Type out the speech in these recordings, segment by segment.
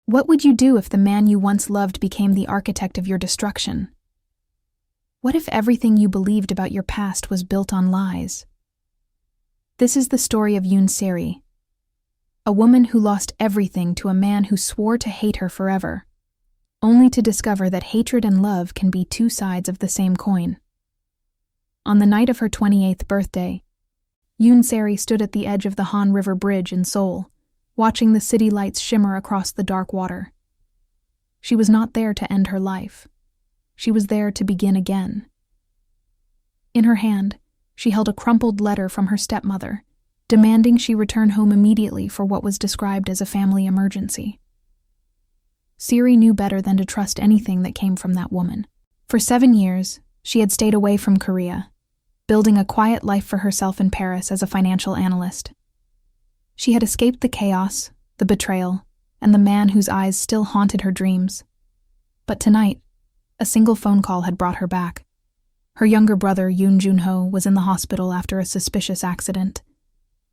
What would you do if the man you once loved became the architect of your destruction? What if everything you believed about your past was built on lies? This is the story of Yoon Seri, a woman who lost everything to a man who swore to hate her forever, only to discover that hatred and love can be two sides of the same coin. On the night of her 28th birthday, Yoon Seri stood at the edge of the Han River Bridge in Seoul, watching the city lights shimmer across the dark water. She was not there to end her life. She was there to begin again. In her hand, she held a crumpled letter from her stepmother, demanding she return home immediately for what was described as a family emergency. Seri knew better than to trust anything that came from that woman. For 7 years, she had stayed away from Korea, building a quiet life for herself in Paris as a financial analyst. She had escaped the chaos, the betrayal, and the man whose eyes still haunted her dreams. But tonight, a single phone call had brought her back. Her younger brother, Yoon Jun-ho, was in the hospital after a suspicious accident.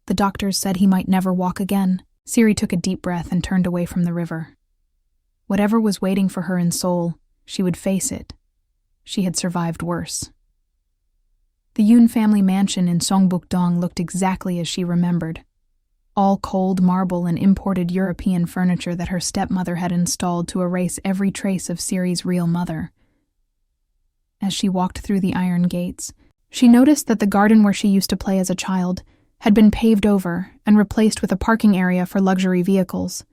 The doctors said he might never walk again. Seri took a deep breath and turned away from the river. Whatever was waiting for her in Seoul, she would face it. She had survived worse. The Yoon family mansion in Songbuk-dong looked exactly as she remembered. All cold marble and imported European furniture that her stepmother had installed to erase every trace of Seri's real mother. As she walked through the iron gates, she noticed that the garden where she used to play as a child had been paved over and replaced with a parking area for luxury vehicles.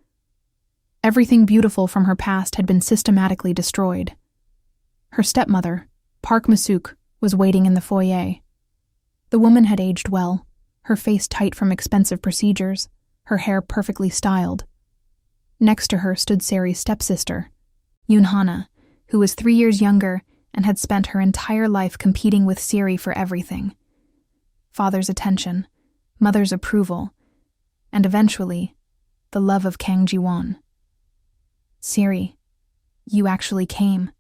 Everything beautiful from her past had been systematically destroyed. Her stepmother, Park Masuk, was waiting in the foyer. The woman had aged well, her face tight from expensive procedures, her hair perfectly styled. Next to her stood Seri's stepsister, Yoon Hana, who was 3 years younger and had spent her entire life competing with Seri for everything. Father's attention, mother's approval, and eventually, the love of Kang Ji-won. Seri, you actually came.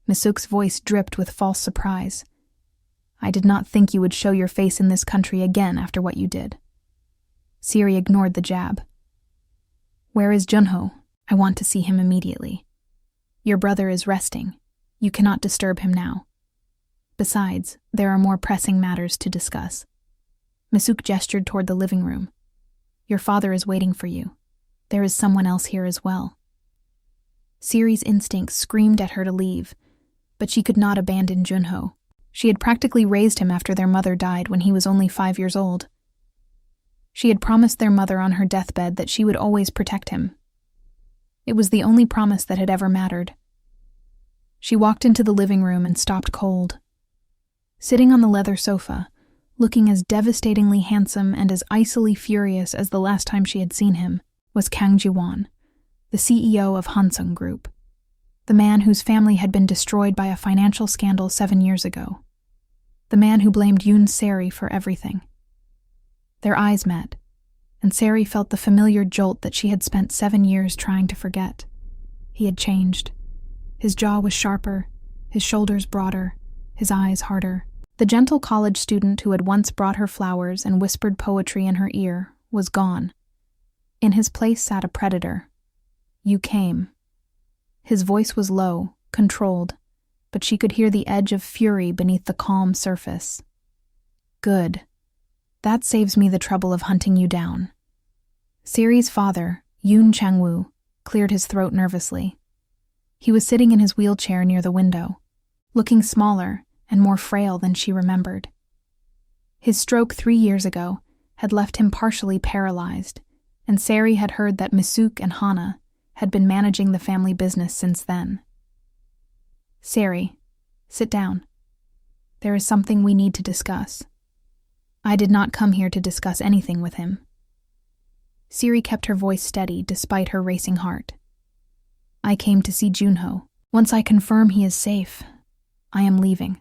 Masuk's voice dripped with false surprise. I did not think you would show your face in this country again after what you did. Seri ignored the jab. Where is Junho? I want to see him immediately. Your brother is resting. You cannot disturb him now. Besides, there are more pressing matters to discuss. Masuk gestured toward the living room. Your father is waiting for you. There is someone else here as well. Seri's instincts screamed at her to leave, but she could not abandon Junho. She had practically raised him after their mother died when he was only 5 years old. She had promised their mother on her deathbed that she would always protect him. It was the only promise that had ever mattered. She walked into the living room and stopped cold. Sitting on the leather sofa, looking as devastatingly handsome and as icily furious as the last time she had seen him, was Kang Ji-won, the CEO of Hansung Group, the man whose family had been destroyed by a financial scandal 7 years ago, the man who blamed Yoon Seri for everything. Their eyes met, and Seri felt the familiar jolt that she had spent 7 years trying to forget. He had changed. His jaw was sharper, his shoulders broader, his eyes harder. The gentle college student who had once brought her flowers and whispered poetry in her ear was gone. In his place sat a predator. You came. His voice was low, controlled, but she could hear the edge of fury beneath the calm surface. Good. That saves me the trouble of hunting you down. Seri's father, Yoon Chang-woo, cleared his throat nervously. He was sitting in his wheelchair near the window, looking smaller and more frail than she remembered. His stroke 3 years ago had left him partially paralyzed, and Seri had heard that Masuk and Hana had been managing the family business since then. Seri, sit down. There is something we need to discuss. I did not come here to discuss anything with him. Seri kept her voice steady despite her racing heart. I came to see Junho. Once I confirm he is safe, I am leaving.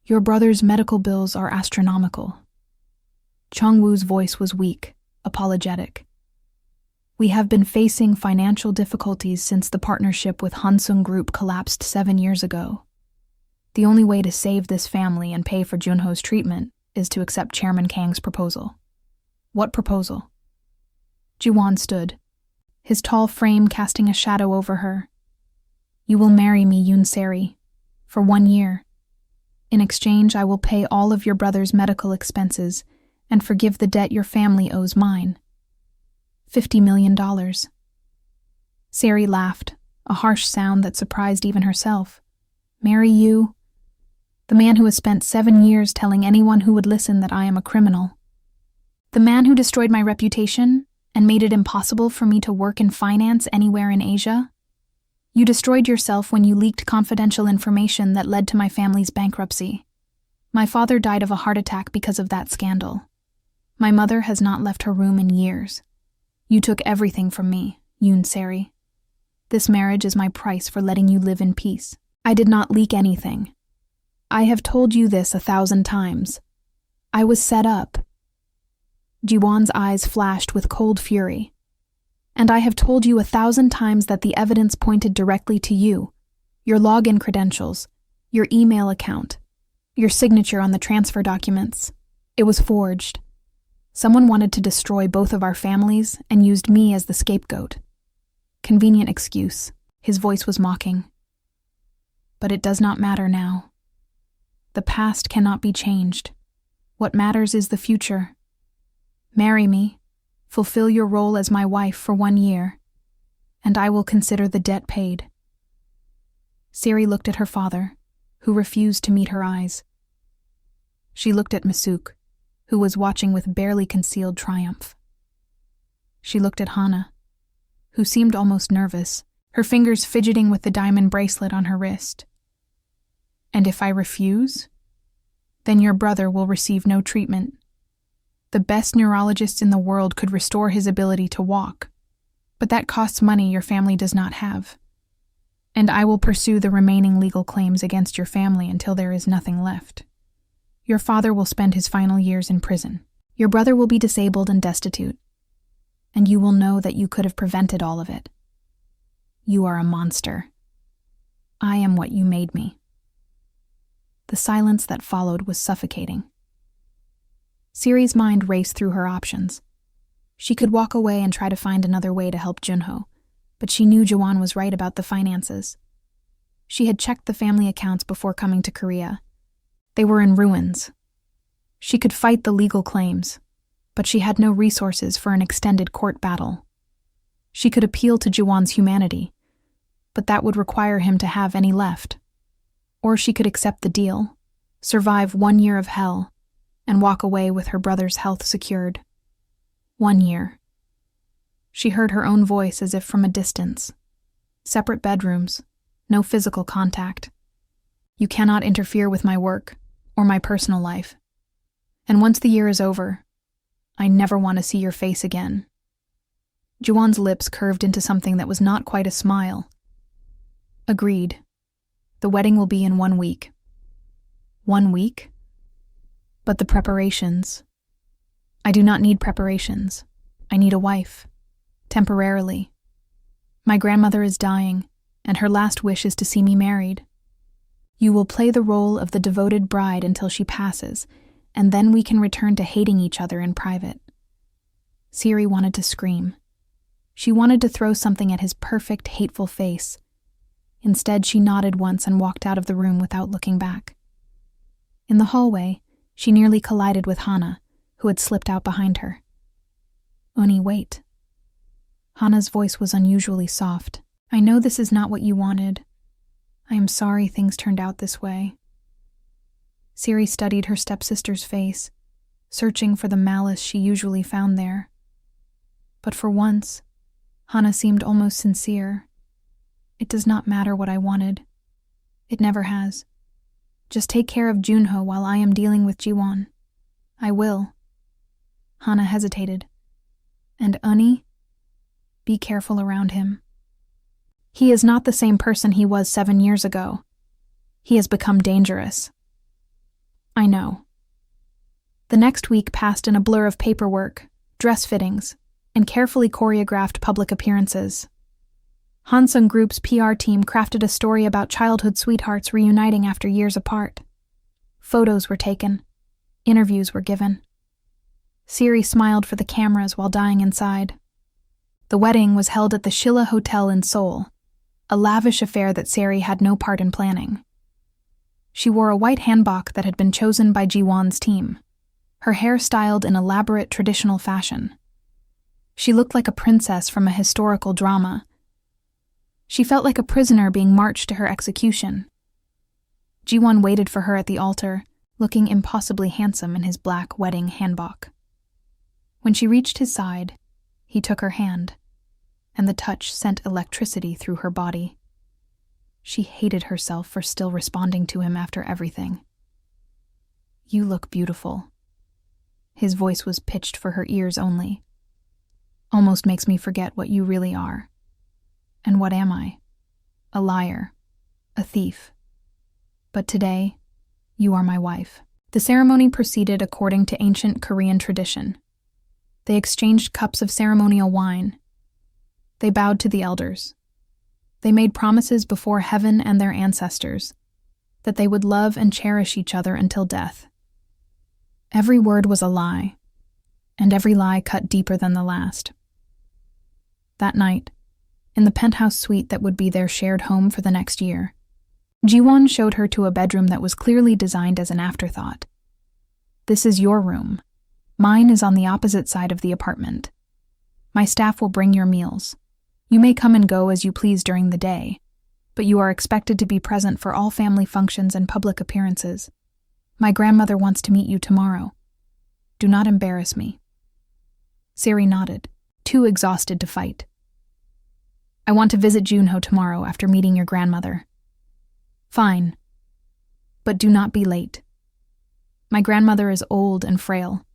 Your brother's medical bills are astronomical. Chong-woo's voice was weak, apologetic. We have been facing financial difficulties since the partnership with Hansung Group collapsed 7 years ago. The only way to save this family and pay for Junho's treatment is to accept Chairman Kang's proposal. What proposal? Ji-won stood. his tall frame casting a shadow over her. "You will marry me, Yoon Seri, for 1 year. In exchange, I will pay all of your brother's medical expenses and forgive the debt your family owes mine. $50 million. Seri laughed, a harsh sound that surprised even herself. "Marry you? The man who has spent 7 years telling anyone who would listen that I am a criminal. The man who destroyed my reputation and made it impossible for me to work in finance anywhere in Asia? You destroyed yourself when you leaked confidential information that led to my family's bankruptcy. My father died of a heart attack because of that scandal. My mother has not left her room in years. You took everything from me, Yoon Seri. This marriage is my price for letting you live in peace. I did not leak anything. I have told you this 1,000 times. I was set up." Jiwon's eyes flashed with cold fury. "And I have told you 1,000 times that the evidence pointed directly to you, your login credentials, your email account, your signature on the transfer documents. It was forged. Someone wanted to destroy both of our families and used me as the scapegoat. Convenient excuse." His voice was mocking. "But it does not matter now. The past cannot be changed. What matters is the future. Marry me, fulfill your role as my wife for 1 year, and I will consider the debt paid." Seri looked at her father, who refused to meet her eyes. She looked at Masuk, who was watching with barely concealed triumph. She looked at Hana, who seemed almost nervous, her fingers fidgeting with the diamond bracelet on her wrist. "And if I refuse, then your brother will receive no treatment. The best neurologist in the world could restore his ability to walk, but that costs money your family does not have. And I will pursue the remaining legal claims against your family until there is nothing left. Your father will spend his final years in prison. Your brother will be disabled and destitute, and you will know that you could have prevented all of it. You are a monster. I am what you made me." The silence that followed was suffocating. Siri's mind raced through her options. She could walk away and try to find another way to help Junho, but she knew Jawan was right about the finances. She had checked the family accounts before coming to Korea. They were in ruins. She could fight the legal claims, but she had no resources for an extended court battle. She could appeal to Jawan's humanity, but that would require him to have any left. Or she could accept the deal, survive 1 year of hell, and walk away with her brother's health secured. 1 year. She heard her own voice as if from a distance. Separate bedrooms, no physical contact. "You cannot interfere with my work or my personal life. And once the year is over, I never want to see your face again." Juwon's lips curved into something that was not quite a smile. "Agreed. The wedding will be in 1 week." 1 week? But the preparations. "I do not need preparations. I need a wife. Temporarily. My grandmother is dying, and her last wish is to see me married. You will play the role of the devoted bride until she passes, and then we can return to hating each other in private." Siri wanted to scream. She wanted to throw something at his perfect, hateful face. Instead, she nodded once and walked out of the room without looking back. In the hallway, she nearly collided with Hana, who had slipped out behind her. "Uni, wait." Hana's voice was unusually soft. "I know this is not what you wanted. I am sorry things turned out this way." Siri studied her stepsister's face, searching for the malice she usually found there. But for once, Hana seemed almost sincere. "It does not matter what I wanted. It never has. Just take care of Junho while I am dealing with Jiwon. I will." Hana hesitated. "And Uni? Be careful around him. He is not the same person he was 7 years ago. He has become dangerous." "I know." The next week passed in a blur of paperwork, dress fittings, and carefully choreographed public appearances. Hansung Group's PR team crafted a story about childhood sweethearts reuniting after years apart. Photos were taken. Interviews were given. Siri smiled for the cameras while dying inside. The wedding was held at the Shilla Hotel in Seoul, a lavish affair that Sari had no part in planning. She wore a white hanbok that had been chosen by Ji-won's team, her hair styled in elaborate traditional fashion. She looked like a princess from a historical drama. She felt like a prisoner being marched to her execution. Ji-won waited for her at the altar, looking impossibly handsome in his black wedding hanbok. When she reached his side, he took her hand, and the touch sent electricity through her body. She hated herself for still responding to him after everything. "You look beautiful." His voice was pitched for her ears only. "Almost makes me forget what you really are. And what am I? A liar. A thief. But today, you are my wife." The ceremony proceeded according to ancient Korean tradition. They exchanged cups of ceremonial wine. They bowed to the elders. They made promises before heaven and their ancestors that they would love and cherish each other until death. Every word was a lie, and every lie cut deeper than the last. That night, in the penthouse suite that would be their shared home for the next year, Ji-won showed her to a bedroom that was clearly designed as an afterthought. "This is your room. Mine is on the opposite side of the apartment. My staff will bring your meals. You may come and go as you please during the day, but you are expected to be present for all family functions and public appearances. My grandmother wants to meet you tomorrow. Do not embarrass me." Sari nodded, too exhausted to fight. "I want to visit Junho tomorrow after meeting your grandmother." "Fine. But do not be late. My grandmother is old and frail,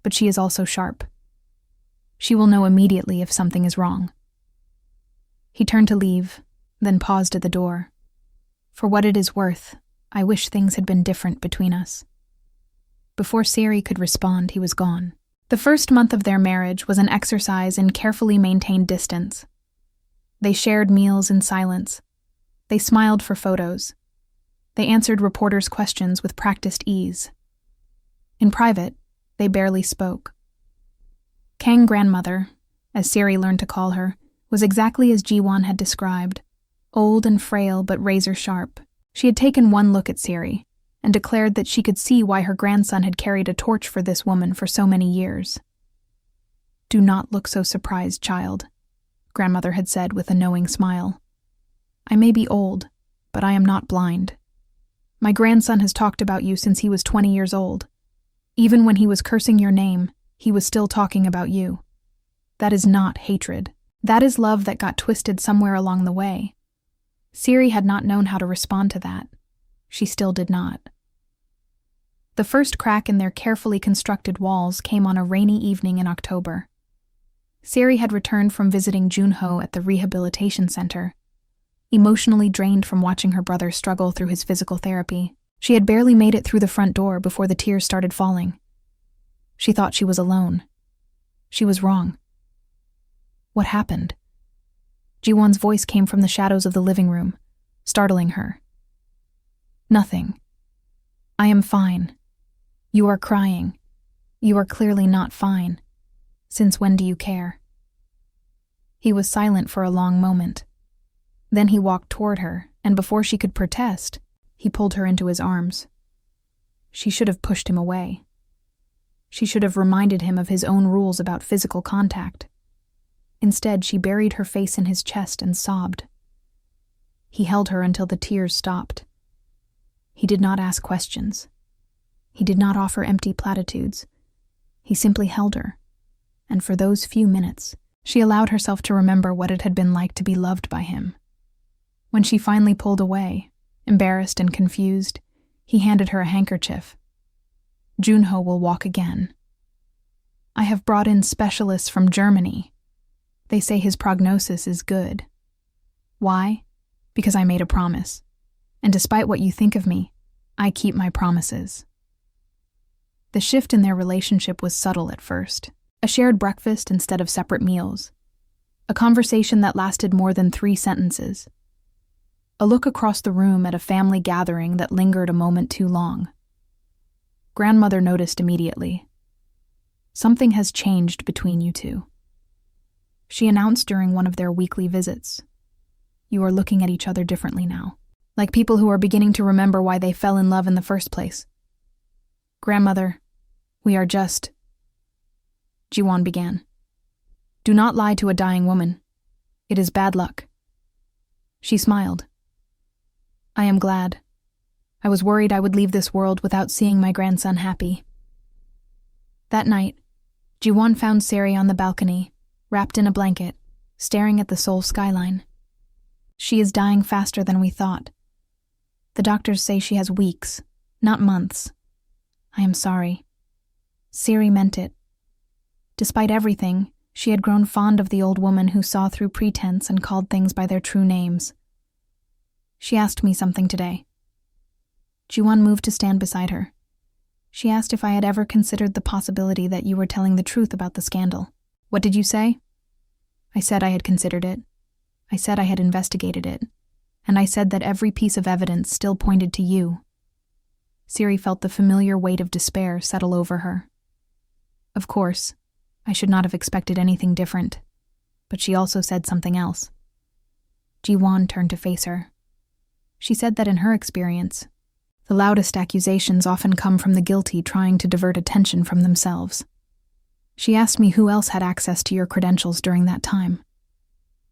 but she is also sharp. She will know immediately if something is wrong." He turned to leave, then paused at the door. "For what it is worth, I wish things had been different between us." Before Sari could respond, he was gone. The first month of their marriage was an exercise in carefully maintained distance. They shared meals in silence. They smiled for photos. They answered reporters' questions with practiced ease. In private, they barely spoke. Kang grandmother, as Sari learned to call her, was exactly as Ji-won had described, old and frail but razor-sharp. She had taken one look at Sari and declared that she could see why her grandson had carried a torch for this woman for so many years. "Do not look so surprised, child," grandmother had said with a knowing smile. "I may be old, but I am not blind. My grandson has talked about you since he was 20 years old. Even when he was cursing your name, he was still talking about you. That is not hatred. That is love that got twisted somewhere along the way." Sari had not known how to respond to that. She still did not. The first crack in their carefully constructed walls came on a rainy evening in October. Sari had returned from visiting Junho at the rehabilitation center, emotionally drained from watching her brother struggle through his physical therapy. She had barely made it through the front door before the tears started falling. She thought she was alone. She was wrong. What happened? Ji-won's voice came from the shadows of the living room, startling her. "Nothing. I am fine. You are crying. You are clearly not fine. Since when do you care?" He was silent for a long moment. Then he walked toward her, and before she could protest, he pulled her into his arms. She should have pushed him away. She should have reminded him of his own rules about physical contact. Instead, she buried her face in his chest and sobbed. He held her until the tears stopped. He did not ask questions. He did not offer empty platitudes. He simply held her, and for those few minutes, she allowed herself to remember what it had been like to be loved by him. When she finally pulled away, embarrassed and confused, he handed her a handkerchief. "Junho will walk again. I have brought in specialists from Germany. They say his prognosis is good. Why? Because I made a promise. And despite what you think of me, I keep my promises." The shift in their relationship was subtle at first. A shared breakfast instead of separate meals. A conversation that lasted more than 3 sentences. A look across the room at a family gathering that lingered a moment too long. Grandmother noticed immediately. "Something has changed between you two." She announced during one of their weekly visits. You are looking at each other differently now, like people who are beginning to remember why they fell in love in the first place. Grandmother, we are just... Jiwon began. Do not lie to a dying woman. It is bad luck. She smiled. I am glad. I was worried I would leave this world without seeing my grandson happy. That night, Jiwon found Seri on the balcony, wrapped in a blanket, staring at the Seoul skyline. She is dying faster than we thought. The doctors say she has weeks, not months. I am sorry. Seri meant it. Despite everything, she had grown fond of the old woman who saw through pretense and called things by their true names. She asked me something today. Jiwon moved to stand beside her. She asked if I had ever considered the possibility that you were telling the truth about the scandal. What did you say? I said I had considered it. I said I had investigated it. And I said that every piece of evidence still pointed to you. Seri felt the familiar weight of despair settle over her. Of course, I should not have expected anything different, but she also said something else. Jiwon turned to face her. She said that in her experience, the loudest accusations often come from the guilty trying to divert attention from themselves. She asked me who else had access to your credentials during that time.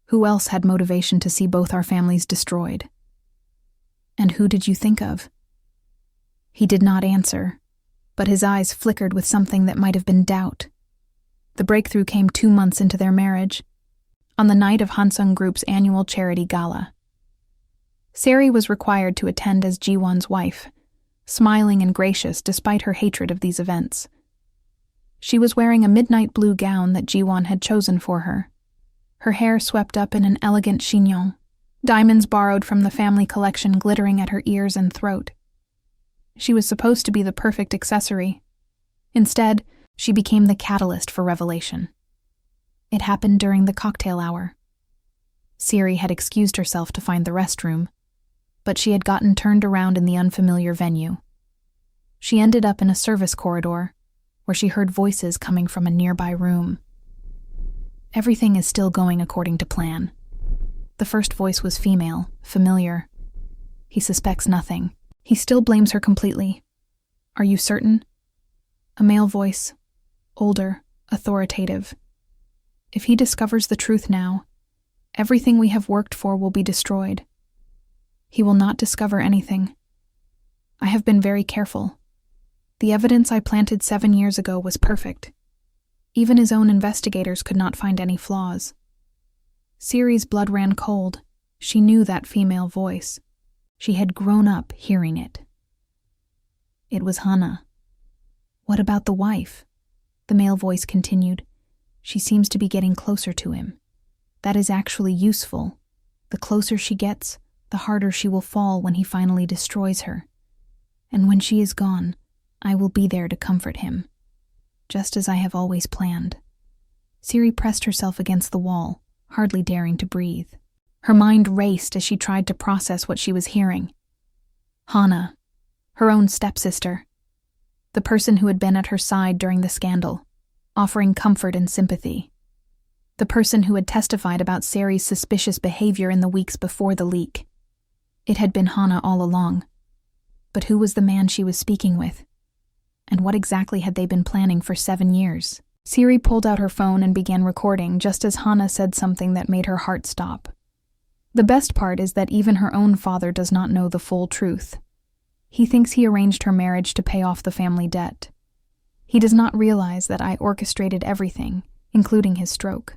Who else had motivation to see both our families destroyed? And who did you think of? He did not answer, but his eyes flickered with something that might have been doubt. The breakthrough came 2 months into their marriage, on the night of Hansung Group's annual charity gala. Seri was required to attend as Jiwon's wife, smiling and gracious despite her hatred of these events. She was wearing a midnight blue gown that Jiwon had chosen for her, her hair swept up in an elegant chignon, diamonds borrowed from the family collection glittering at her ears and throat. She was supposed to be the perfect accessory. Instead, she became the catalyst for revelation. It happened during the cocktail hour. Seri had excused herself to find the restroom, but she had gotten turned around in the unfamiliar venue. She ended up in a service corridor, where she heard voices coming from a nearby room. Everything is still going according to plan. The first voice was female, familiar. He suspects nothing. He still blames her completely. Are you certain? A male voice, older, authoritative. If he discovers the truth now, everything we have worked for will be destroyed. He will not discover anything. I have been very careful. The evidence I planted 7 years ago was perfect. Even his own investigators could not find any flaws. Seri's blood ran cold. She knew that female voice. She had grown up hearing it. It was Hana. What about the wife? The male voice continued. She seems to be getting closer to him. That is actually useful. The closer she gets, the harder she will fall when he finally destroys her. And when she is gone, I will be there to comfort him, just as I have always planned. Seri pressed herself against the wall, hardly daring to breathe. Her mind raced as she tried to process what she was hearing. Hana, her own stepsister, the person who had been at her side during the scandal, offering comfort and sympathy. The person who had testified about Seri's suspicious behavior in the weeks before the leak. It had been Hana all along. But who was the man she was speaking with? And what exactly had they been planning for 7 years? Seri pulled out her phone and began recording just as Hana said something that made her heart stop. The best part is that even her own father does not know the full truth. He thinks he arranged her marriage to pay off the family debt. He does not realize that I orchestrated everything, including his stroke.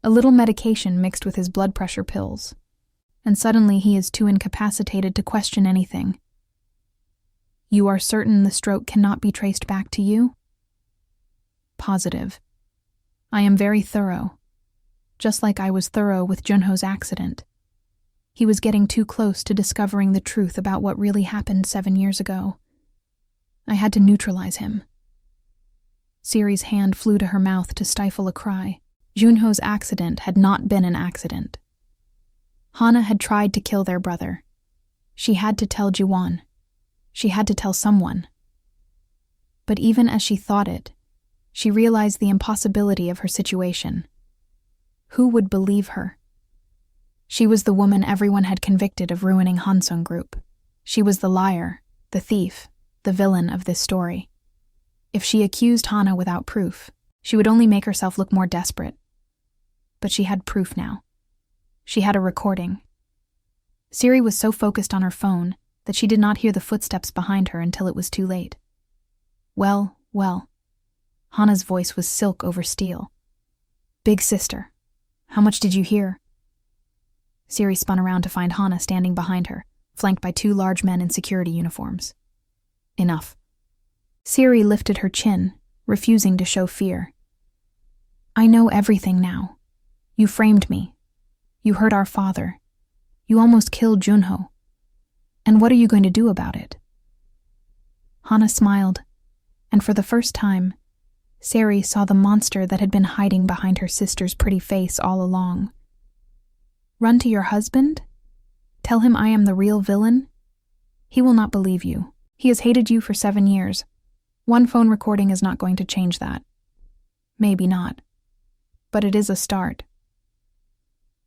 A little medication mixed with his blood pressure pills, and suddenly he is too incapacitated to question anything. You are certain the stroke cannot be traced back to you? Positive. I am very thorough. Just like I was thorough with Junho's accident. He was getting too close to discovering the truth about what really happened 7 years ago. I had to neutralize him. Seri's hand flew to her mouth to stifle a cry. Junho's accident had not been an accident. Hana had tried to kill their brother. She had to tell Jiwon. She had to tell someone. But even as she thought it, she realized the impossibility of her situation. Who would believe her? She was the woman everyone had convicted of ruining Hansung Group. She was the liar, the thief, the villain of this story. If she accused Hana without proof, she would only make herself look more desperate. But she had proof now. She had a recording. Siri was so focused on her phone that she did not hear the footsteps behind her until it was too late. Well. Hana's voice was silk over steel. Big sister, how much did you hear? Siri spun around to find Hana standing behind her, flanked by 2 large men in security uniforms. Enough. Siri lifted her chin, refusing to show fear. I know everything now. You framed me. You hurt our father. You almost killed Junho. And what are you going to do about it? Hana smiled, and for the first time, Sari saw the monster that had been hiding behind her sister's pretty face all along. Run to your husband? Tell him I am the real villain? He will not believe you. He has hated you for 7 years. One phone recording is not going to change that. Maybe not. But it is a start.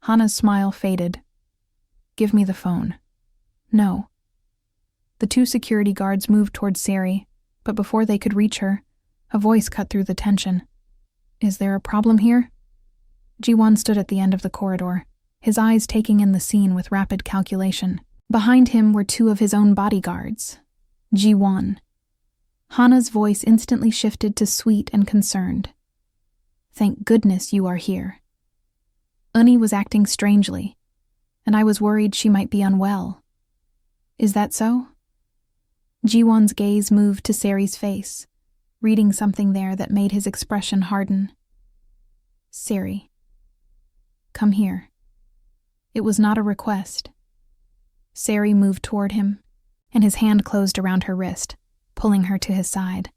Hana's smile faded. Give me the phone. No. The 2 security guards moved towards Sari, but before they could reach her, a voice cut through the tension. Is there a problem here? Jiwon stood at the end of the corridor, his eyes taking in the scene with rapid calculation. Behind him were 2 of his own bodyguards. Jiwon. Hana's voice instantly shifted to sweet and concerned. Thank goodness you are here. Uni was acting strangely, and I was worried she might be unwell. Is that so? Jiwon's gaze moved to Sari's face, reading something there that made his expression harden. Sari. Come here. It was not a request. Sari moved toward him, and his hand closed around her wrist, pulling her to his side.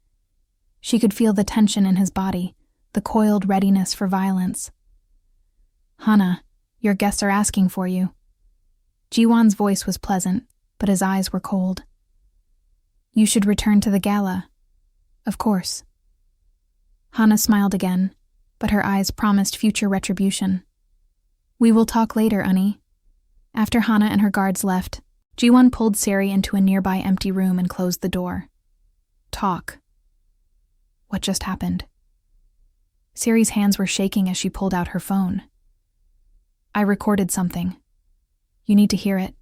She could feel the tension in his body, the coiled readiness for violence. Hana, your guests are asking for you. Jiwon's voice was pleasant, but his eyes were cold. You should return to the gala. Of course. Hana smiled again, but her eyes promised future retribution. We will talk later, Uni. After Hana and her guards left, Jiwon pulled Sari into a nearby empty room and closed the door. Talk. What just happened? Sari's hands were shaking as she pulled out her phone. I recorded something. You need to hear it.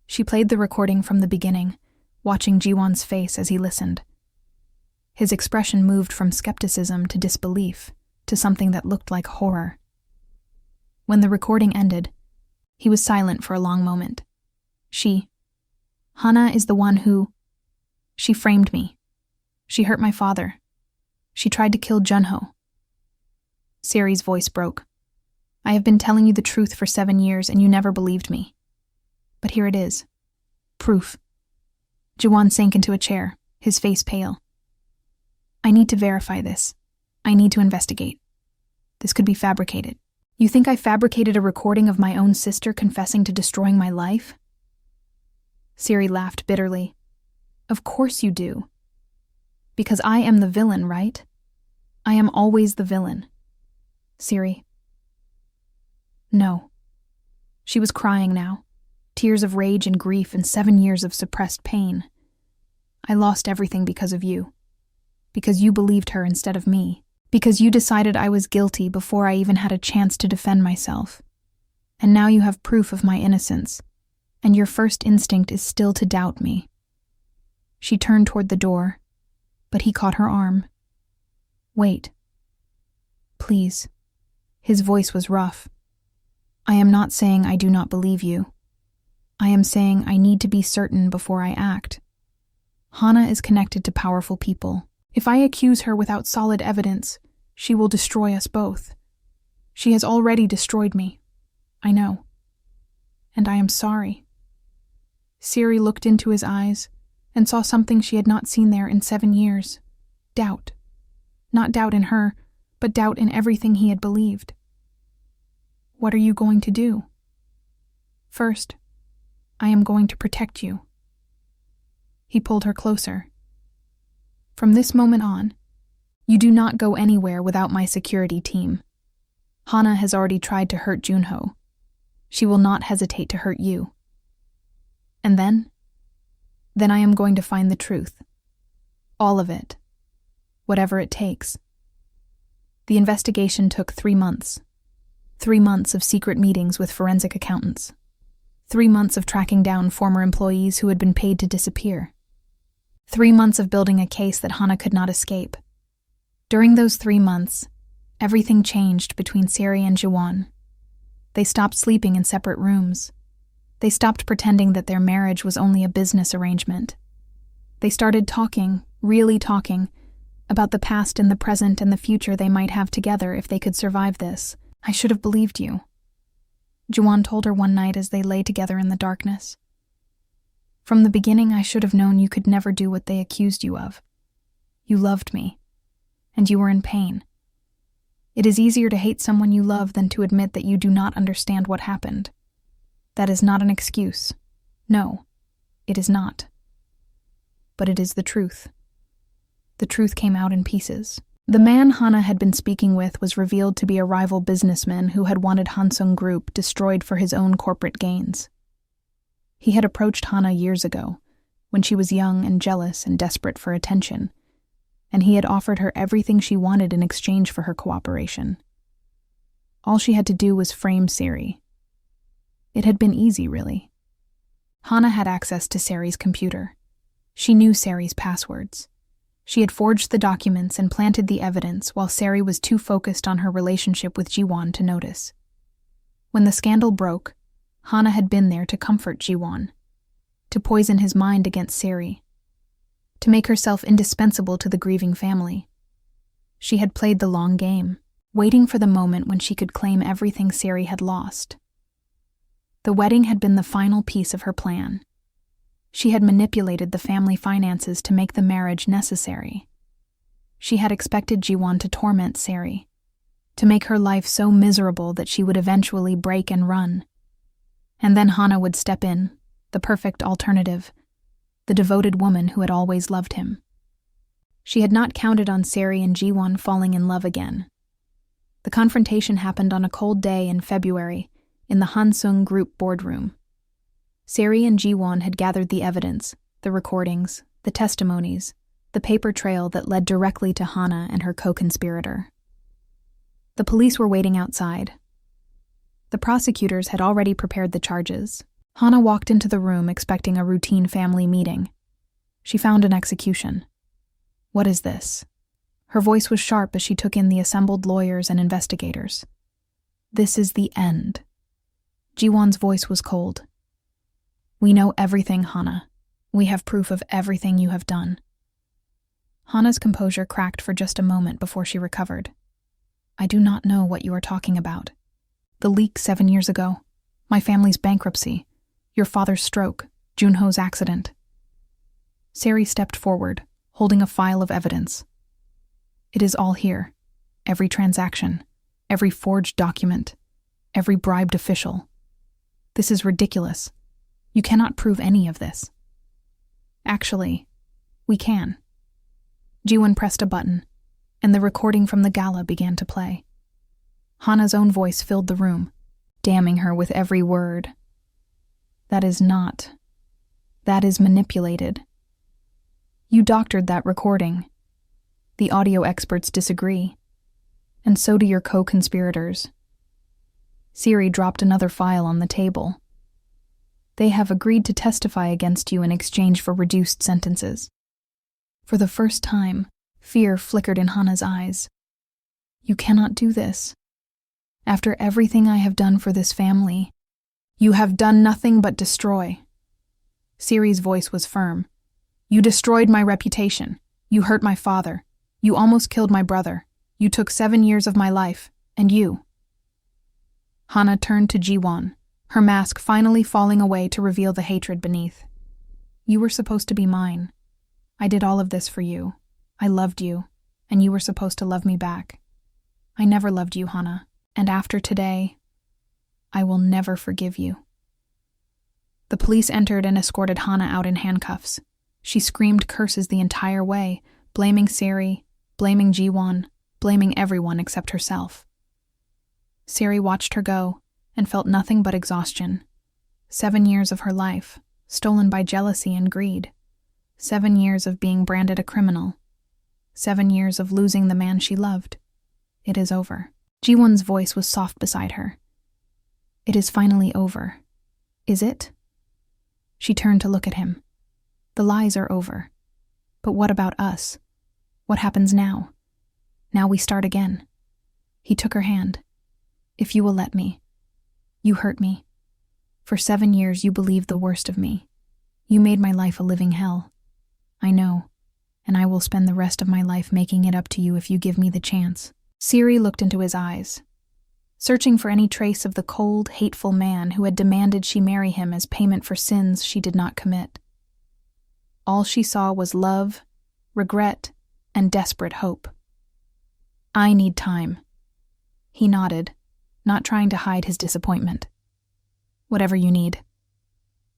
She played the recording from the beginning, watching Jiwon's face as he listened. His expression moved from skepticism to disbelief, to something that looked like horror. When the recording ended, he was silent for a long moment. Hana is the one who... She framed me. She hurt my father. She tried to kill Junho. Sari's voice broke. I have been telling you the truth for 7 years and you never believed me. But here it is. Proof. Jiwon sank into a chair, his face pale. I need to verify this. I need to investigate. This could be fabricated. You think I fabricated a recording of my own sister confessing to destroying my life? Sari laughed bitterly. Of course you do. Because I am the villain, right? I am always the villain. Sari. No. She was crying now. Tears of rage and grief and 7 years of suppressed pain. I lost everything because of you. Because you believed her instead of me. Because you decided I was guilty before I even had a chance to defend myself. And now you have proof of my innocence. And your first instinct is still to doubt me. She turned toward the door, but he caught her arm. Wait. Please. His voice was rough. I am not saying I do not believe you. I am saying I need to be certain before I act. Hana is connected to powerful people. If I accuse her without solid evidence, she will destroy us both. She has already destroyed me. I know. And I am sorry. Sari looked into his eyes and saw something she had not seen there in 7 years. Doubt. Not doubt in her, but doubt in everything he had believed. What are you going to do? First, I am going to protect you. He pulled her closer. From this moment on, you do not go anywhere without my security team. Hana has already tried to hurt Junho. She will not hesitate to hurt you. And then? Then I am going to find the truth. All of it. Whatever it takes. The investigation took 3 months. 3 months of secret meetings with forensic accountants. 3 months of tracking down former employees who had been paid to disappear. 3 months of building a case that Hana could not escape. During those 3 months, everything changed between Seri and Jiwon. They stopped sleeping in separate rooms. They stopped pretending that their marriage was only a business arrangement. They started talking, really talking, about the past and the present and the future they might have together if they could survive this. I should have believed you, Jiwon told her one night as they lay together in the darkness. From the beginning, I should have known you could never do what they accused you of. You loved me, and you were in pain. It is easier to hate someone you love than to admit that you do not understand what happened. That is not an excuse. No, it is not. But it is the truth. The truth came out in pieces. The man Hana had been speaking with was revealed to be a rival businessman who had wanted Hansung Group destroyed for his own corporate gains. He had approached Hana years ago, when she was young and jealous and desperate for attention, and he had offered her everything she wanted in exchange for her cooperation. All she had to do was frame Seri. It had been easy, really. Hana had access to Seri's computer. She knew Seri's passwords. She had forged the documents and planted the evidence while Seri was too focused on her relationship with Jiwon to notice. When the scandal broke, Hana had been there to comfort Jiwon, to poison his mind against Seri, to make herself indispensable to the grieving family. She had played the long game, waiting for the moment when she could claim everything Seri had lost. The wedding had been the final piece of her plan. She had manipulated the family finances to make the marriage necessary. She had expected Jiwon to torment Seri, to make her life so miserable that she would eventually break and run. And then Hana would step in, the perfect alternative, the devoted woman who had always loved him. She had not counted on Seri and Jiwon falling in love again. The confrontation happened on a cold day in February in the Hansung Group boardroom. Seri and Jiwon had gathered the evidence, the recordings, the testimonies, the paper trail that led directly to Hana and her co-conspirator. The police were waiting outside. The prosecutors had already prepared the charges. Hana walked into the room expecting a routine family meeting. She found an execution. What is this? Her voice was sharp as she took in the assembled lawyers and investigators. This is the end. Jiwon's voice was cold. We know everything, Hana. We have proof of everything you have done. Hana's composure cracked for just a moment before she recovered. I do not know what you are talking about. The leak 7 years ago, my family's bankruptcy, your father's stroke, Junho's accident. Seri stepped forward, holding a file of evidence. It is all here. Every transaction, every forged document, every bribed official. This is ridiculous. You cannot prove any of this. Actually, we can. Jiwon pressed a button, and the recording from the gala began to play. Hana's own voice filled the room, damning her with every word. That is manipulated. You doctored that recording. The audio experts disagree, and so do your co-conspirators. Seri dropped another file on the table. They have agreed to testify against you in exchange for reduced sentences. For the first time, fear flickered in Hana's eyes. You cannot do this. After everything I have done for this family, you have done nothing but destroy. Seri's voice was firm. You destroyed my reputation. You hurt my father. You almost killed my brother. You took 7 years of my life. And you. Hana turned to Jiwon, her mask finally falling away to reveal the hatred beneath. You were supposed to be mine. I did all of this for you. I loved you, and you were supposed to love me back. I never loved you, Hana, and after today, I will never forgive you. The police entered and escorted Hana out in handcuffs. She screamed curses the entire way, blaming Seri, blaming Jiwon, blaming everyone except herself. Siri watched her go and felt nothing but exhaustion. 7 years of her life, stolen by jealousy and greed. 7 years of being branded a criminal. 7 years of losing the man she loved. It is over. Jiwon's voice was soft beside her. It is finally over. Is it? She turned to look at him. The lies are over. But what about us? What happens now? Now we start again. He took her hand. If you will let me. You hurt me. For 7 years you believed the worst of me. You made my life a living hell. I know, and I will spend the rest of my life making it up to you if you give me the chance. Siri looked into his eyes, searching for any trace of the cold, hateful man who had demanded she marry him as payment for sins she did not commit. All she saw was love, regret, and desperate hope. I need time. He nodded, not trying to hide his disappointment. Whatever you need.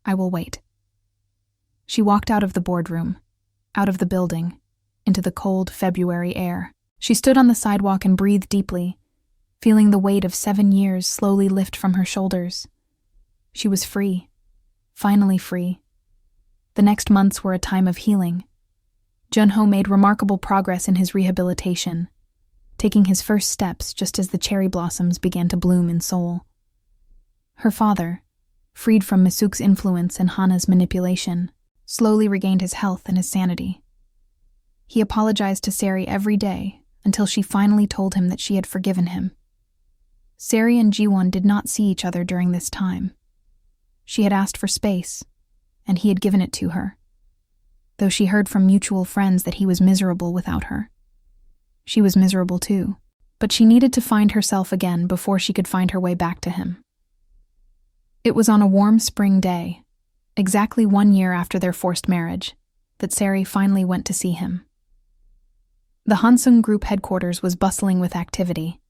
I will wait. She walked out of the boardroom, out of the building, into the cold February air. She stood on the sidewalk and breathed deeply, feeling the weight of 7 years slowly lift from her shoulders. She was free, finally free. The next months were a time of healing. Junho made remarkable progress in his rehabilitation, taking his first steps just as the cherry blossoms began to bloom in Seoul. Her father, freed from Misuk's influence and Hana's manipulation, slowly regained his health and his sanity. He apologized to Sari every day until she finally told him that she had forgiven him. Sari and Jiwon did not see each other during this time. She had asked for space, and he had given it to her, though she heard from mutual friends that he was miserable without her. She was miserable too, but she needed to find herself again before she could find her way back to him. It was on a warm spring day, exactly 1 year after their forced marriage, that Sari finally went to see him. The Hansung Group headquarters was bustling with activity,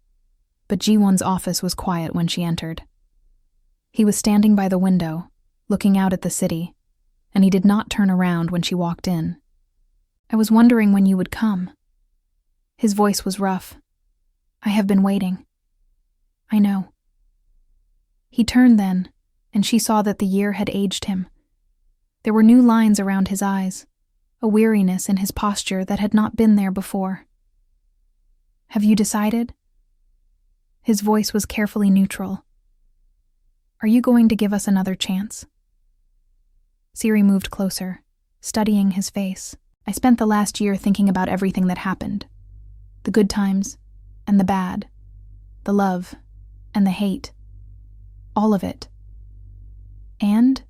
but Jiwon's office was quiet when she entered. He was standing by the window, looking out at the city, and he did not turn around when she walked in. I was wondering when you would come. His voice was rough. I have been waiting. I know. He turned then, and she saw that the year had aged him. There were new lines around his eyes, a weariness in his posture that had not been there before. Have you decided? His voice was carefully neutral. Are you going to give us another chance? Siri moved closer, studying his face. I spent the last year thinking about everything that happened. The good times and the bad, the love and the hate, all of it. And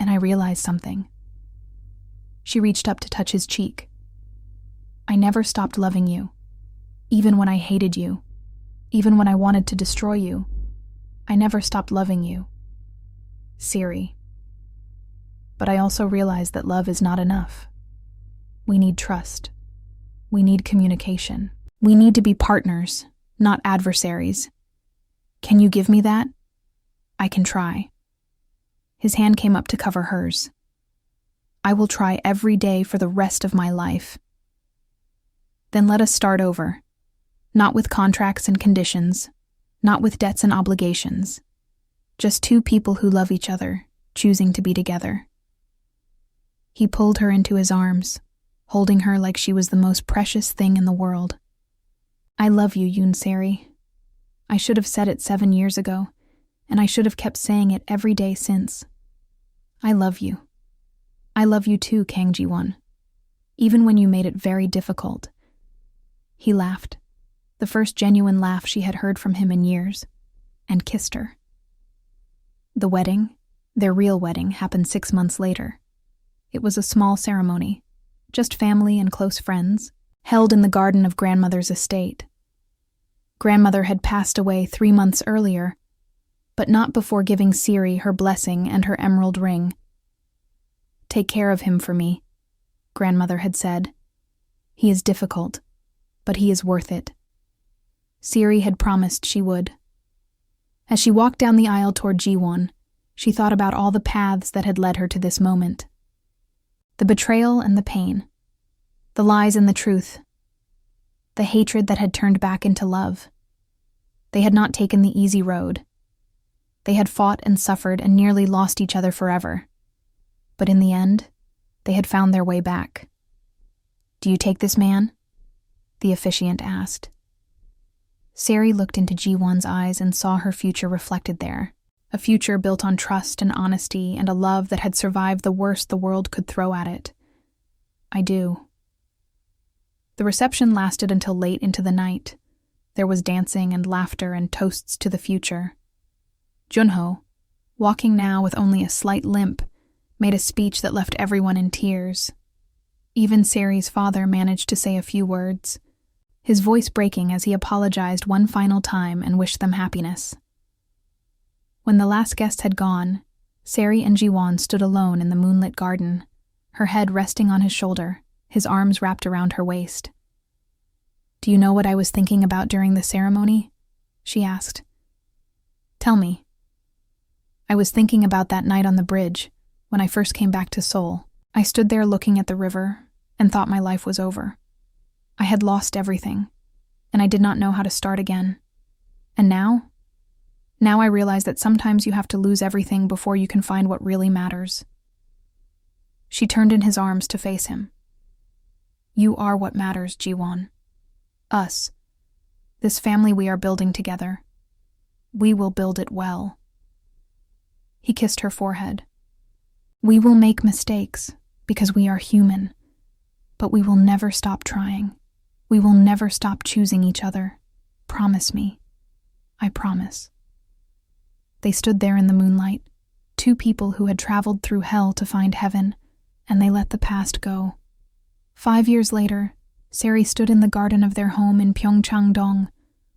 I realized something. She reached up to touch his cheek. I never stopped loving you, even when I hated you, even when I wanted to destroy you. I never stopped loving you. Siri. But I also realized that love is not enough. We need trust. We need communication. We need to be partners, not adversaries. Can you give me that? I can try. His hand came up to cover hers. I will try every day for the rest of my life. Then let us start over. Not with contracts and conditions, not with debts and obligations. Just two people who love each other, choosing to be together. He pulled her into his arms, holding her like she was the most precious thing in the world. I love you, Yoon Sari. I should have said it 7 years ago, and I should have kept saying it every day since. I love you. I love you too, Kang Ji-won, even when you made it very difficult. He laughed, the first genuine laugh she had heard from him in years, and kissed her. The wedding, their real wedding, happened 6 months later. It was a small ceremony, just family and close friends, held in the garden of grandmother's estate. Grandmother had passed away 3 months earlier, but not before giving Siri her blessing and her emerald ring. Take care of him for me, grandmother had said. He is difficult, but he is worth it. Siri had promised she would. As she walked down the aisle toward Jiwon, she thought about all the paths that had led her to this moment. The betrayal and the pain, the lies and the truth, the hatred that had turned back into love. They had not taken the easy road. They had fought and suffered and nearly lost each other forever. But in the end, they had found their way back. "Do you take this man?" the officiant asked. Sari looked into Ji-won's eyes and saw her future reflected there, a future built on trust and honesty and a love that had survived the worst the world could throw at it. "I do." The reception lasted until late into the night. There was dancing and laughter and toasts to the future. Junho, walking now with only a slight limp, made a speech that left everyone in tears. Even Sari's father managed to say a few words, his voice breaking as he apologized one final time and wished them happiness. When the last guest had gone, Sari and Ji-won stood alone in the moonlit garden, her head resting on his shoulder, his arms wrapped around her waist. "Do you know what I was thinking about during the ceremony?" she asked. "Tell me." "I was thinking about that night on the bridge, when I first came back to Seoul. I stood there looking at the river and thought my life was over. I had lost everything, and I did not know how to start again. And now I realize that sometimes you have to lose everything before you can find what really matters." She turned in his arms to face him. "You are what matters, Ji-won. Us. This family we are building together. We will build it well." He kissed her forehead. "We will make mistakes, because we are human. But we will never stop trying. We will never stop choosing each other. Promise me. I promise." They stood there in the moonlight, two people who had traveled through hell to find heaven, and they let the past go. 5 years later, Sari stood in the garden of their home in Pyeongchang-dong,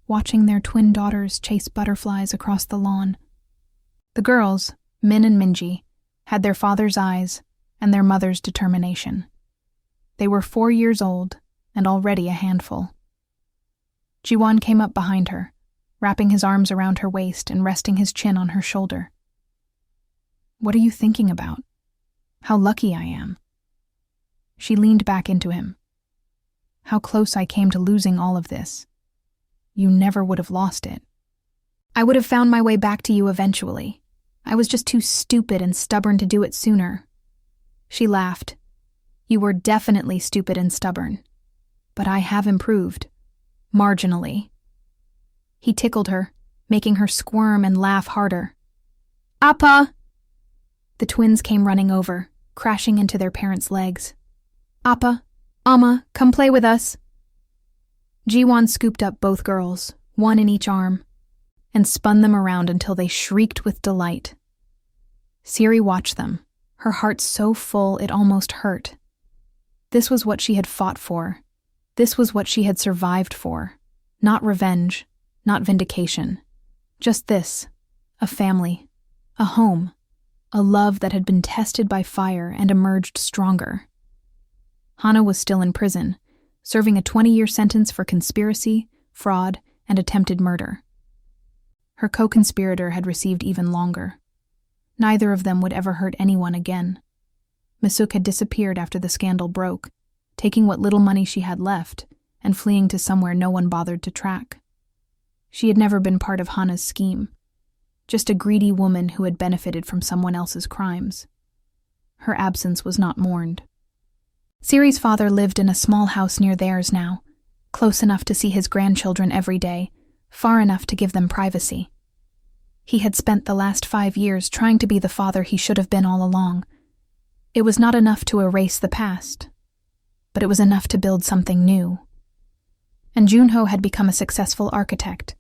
watching their twin daughters chase butterflies across the lawn. The girls, Min and Minji, had their father's eyes and their mother's determination. They were 4 years old and already a handful. Ji-won came up behind her, wrapping his arms around her waist and resting his chin on her shoulder. "What are you thinking about? How lucky I am." She leaned back into him. "How close I came to losing all of this. You never would have lost it. I would have found my way back to you eventually. I was just too stupid and stubborn to do it sooner." She laughed. "You were definitely stupid and stubborn. But I have improved. Marginally." He tickled her, making her squirm and laugh harder. "Appa!" The twins came running over, crashing into their parents' legs. "Appa, Amma, come play with us." Ji-won scooped up both girls, one in each arm, and spun them around until they shrieked with delight. Sari watched them, her heart so full it almost hurt. This was what she had fought for. This was what she had survived for. Not revenge, not vindication. Just this, a family, a home, a love that had been tested by fire and emerged stronger. Hana was still in prison, serving a 20-year sentence for conspiracy, fraud, and attempted murder. Her co-conspirator had received even longer. Neither of them would ever hurt anyone again. Masuk had disappeared after the scandal broke, taking what little money she had left and fleeing to somewhere no one bothered to track. She had never been part of Hana's scheme, just a greedy woman who had benefited from someone else's crimes. Her absence was not mourned. Sari's father lived in a small house near theirs now, close enough to see his grandchildren every day, far enough to give them privacy. He had spent the last 5 years trying to be the father he should have been all along. It was not enough to erase the past, but it was enough to build something new. And Junho had become a successful architect,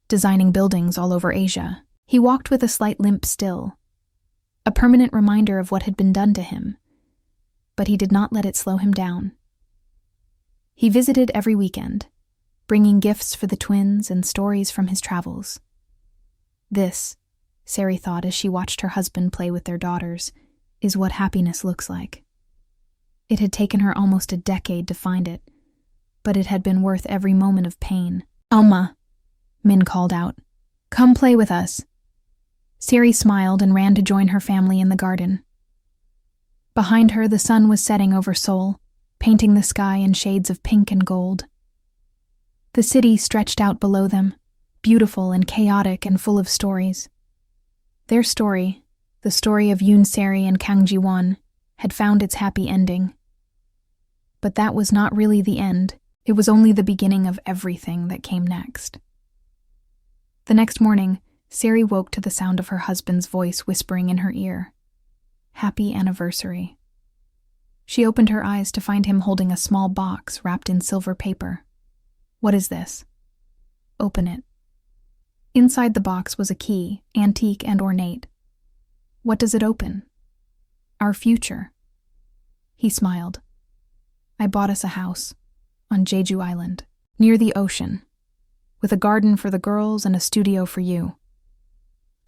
designing buildings all over Asia. He walked with a slight limp still, a permanent reminder of what had been done to him, but he did not let it slow him down. He visited every weekend, bringing gifts for the twins and stories from his travels. This, Sari thought as she watched her husband play with their daughters, is what happiness looks like. It had taken her almost a decade to find it, but it had been worth every moment of pain. "Alma," Min called out, "come play with us." Sari smiled and ran to join her family in the garden. Behind her, the sun was setting over Seoul, painting the sky in shades of pink and gold. The city stretched out below them, beautiful and chaotic and full of stories. Their story, the story of Yoon Seri and Kang Ji-won, had found its happy ending. But that was not really the end. It was only the beginning of everything that came next. The next morning, Seri woke to the sound of her husband's voice whispering in her ear, "Happy anniversary." She opened her eyes to find him holding a small box wrapped in silver paper. "What is this?" "Open it." Inside the box was a key, antique and ornate. "What does it open?" "Our future." He smiled. "I bought us a house on Jeju Island, near the ocean, with a garden for the girls and a studio for you.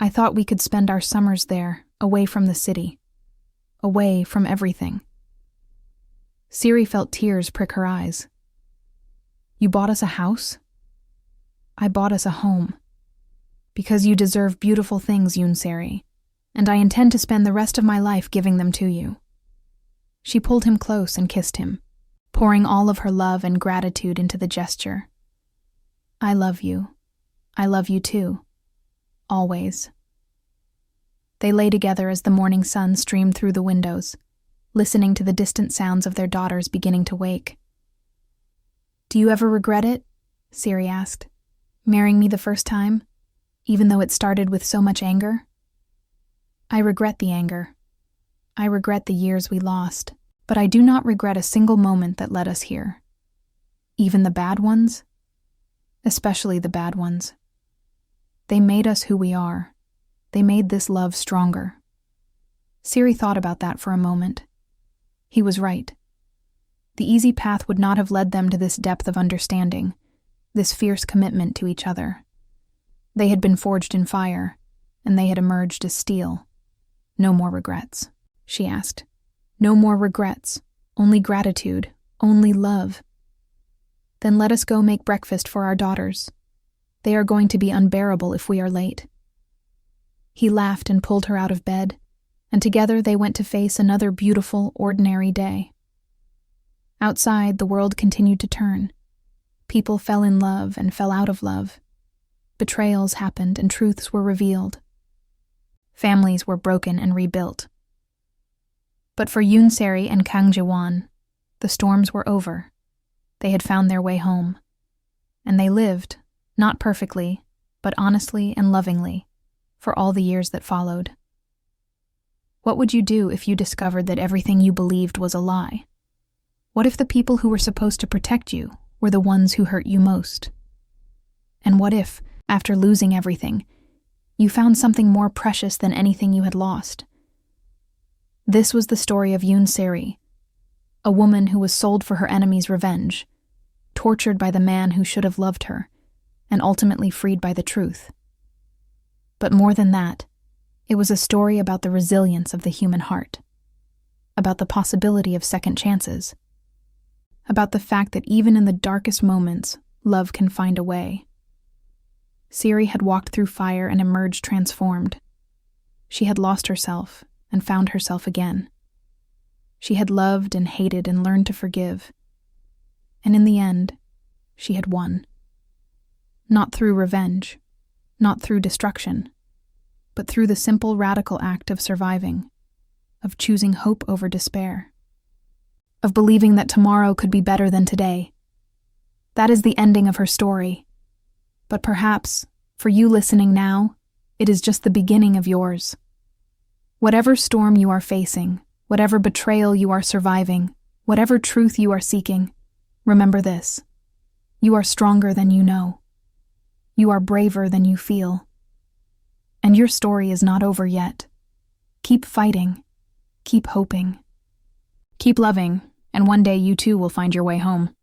I thought we could spend our summers there, away from the city, away from everything." Seri felt tears prick her eyes. "You bought us a house?" "I bought us a home. Because you deserve beautiful things, Yoon Seri, and I intend to spend the rest of my life giving them to you." She pulled him close and kissed him, pouring all of her love and gratitude into the gesture. "I love you. I love you too. Always." They lay together as the morning sun streamed through the windows, listening to the distant sounds of their daughters beginning to wake. "Do you ever regret it?" Seri asked. "Marrying me the first time, even though it started with so much anger?" "I regret the anger. I regret the years we lost, but I do not regret a single moment that led us here. Even the bad ones? Especially the bad ones. They made us who we are. They made this love stronger." Seri thought about that for a moment. He was right. The easy path would not have led them to this depth of understanding, this fierce commitment to each other. They had been forged in fire, and they had emerged as steel. "No more regrets?" she asked. "No more regrets, only gratitude, only love." "Then let us go make breakfast for our daughters. They are going to be unbearable if we are late." He laughed and pulled her out of bed, and together they went to face another beautiful, ordinary day. Outside, the world continued to turn. People fell in love and fell out of love. Betrayals happened and truths were revealed. Families were broken and rebuilt. But for Yoon Seri and Kang Ji-won, the storms were over. They had found their way home. And they lived, not perfectly, but honestly and lovingly, for all the years that followed. What would you do if you discovered that everything you believed was a lie? What if the people who were supposed to protect you were the ones who hurt you most? And what if, after losing everything, you found something more precious than anything you had lost? This was the story of Yoon Seri, a woman who was sold for her enemy's revenge, tortured by the man who should have loved her, and ultimately freed by the truth. But more than that, it was a story about the resilience of the human heart, about the possibility of second chances, about the fact that even in the darkest moments, love can find a way. Seri had walked through fire and emerged transformed. She had lost herself and found herself again. She had loved and hated and learned to forgive. And in the end, she had won. Not through revenge, not through destruction, but through the simple radical act of surviving, of choosing hope over despair, of believing that tomorrow could be better than today. That is the ending of her story. But perhaps, for you listening now, it is just the beginning of yours. Whatever storm you are facing, whatever betrayal you are surviving, whatever truth you are seeking, remember this: you are stronger than you know. You are braver than you feel. And your story is not over yet. Keep fighting. Keep hoping. Keep loving, and one day you too will find your way home.